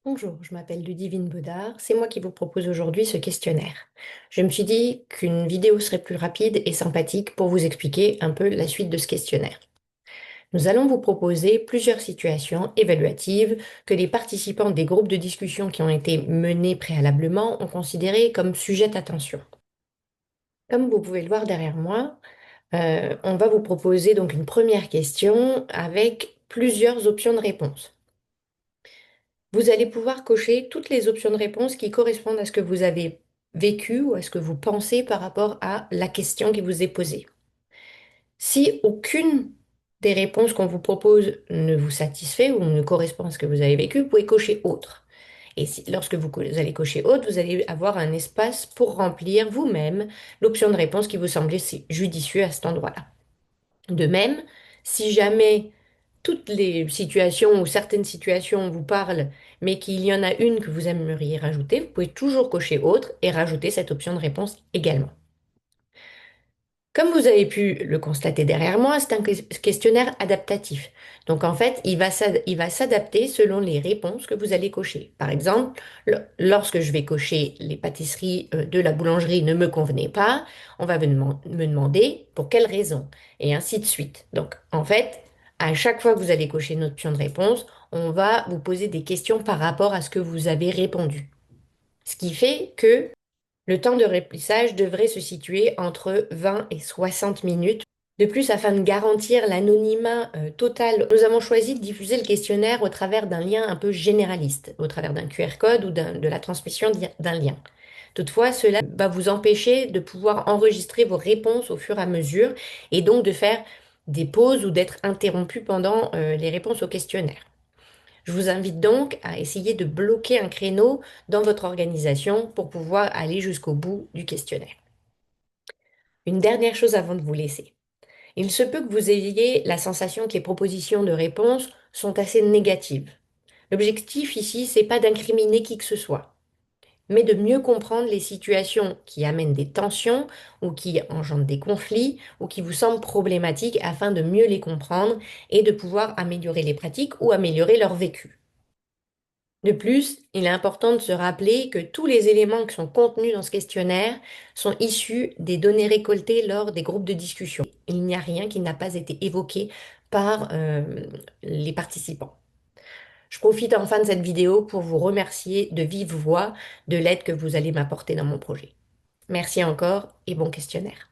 Bonjour, je m'appelle Ludivine Baudard. C'est moi qui vous propose aujourd'hui ce questionnaire. Je me suis dit qu'une vidéo serait plus rapide et sympathique pour vous expliquer un peu la suite de ce questionnaire. Nous allons vous proposer plusieurs situations évaluatives que les participants des groupes de discussion qui ont été menés préalablement ont considérées comme sujet d'attention. Comme vous pouvez le voir derrière moi, on va vous proposer donc une première question avec plusieurs options de réponse. Vous allez pouvoir cocher toutes les options de réponse qui correspondent à ce que vous avez vécu ou à ce que vous pensez par rapport à la question qui vous est posée. Si aucune des réponses qu'on vous propose ne vous satisfait ou ne correspond à ce que vous avez vécu, vous pouvez cocher autre. Et lorsque allez cocher autre, vous allez avoir un espace pour remplir vous-même l'option de réponse qui vous semblait judicieux à cet endroit-là. De même, si jamais toutes les situations ou certaines situations vous parlent, mais qu'il y en a une que vous aimeriez rajouter, vous pouvez toujours cocher autre et rajouter cette option de réponse également. Comme vous avez pu le constater derrière moi, c'est un questionnaire adaptatif. Donc en fait, il va s'adapter selon les réponses que vous allez cocher. Par exemple, lorsque je vais cocher les pâtisseries de la boulangerie ne me convenaient pas, on va me demander pour quelle raison, et ainsi de suite. Donc en fait, à chaque fois que vous allez cocher une option de réponse, on va vous poser des questions par rapport à ce que vous avez répondu. Ce qui fait que le temps de remplissage devrait se situer entre 20 et 60 minutes. De plus, afin de garantir l'anonymat total, nous avons choisi de diffuser le questionnaire au travers d'un lien un peu généraliste, au travers d'un QR code ou de la transmission d'un lien. Toutefois, cela va vous empêcher de pouvoir enregistrer vos réponses au fur et à mesure et donc de faire des pauses ou d'être interrompu pendant les réponses au questionnaire. Je vous invite donc à essayer de bloquer un créneau dans votre organisation pour pouvoir aller jusqu'au bout du questionnaire. Une dernière chose avant de vous laisser. Il se peut que vous ayez la sensation que les propositions de réponse sont assez négatives. L'objectif ici, c'est pas d'incriminer qui que ce soit, mais de mieux comprendre les situations qui amènent des tensions ou qui engendrent des conflits ou qui vous semblent problématiques afin de mieux les comprendre et de pouvoir améliorer les pratiques ou améliorer leur vécu. De plus, il est important de se rappeler que tous les éléments qui sont contenus dans ce questionnaire sont issus des données récoltées lors des groupes de discussion. Il n'y a rien qui n'a pas été évoqué par les participants. Je profite enfin de cette vidéo pour vous remercier de vive voix de l'aide que vous allez m'apporter dans mon projet. Merci encore et bon questionnaire.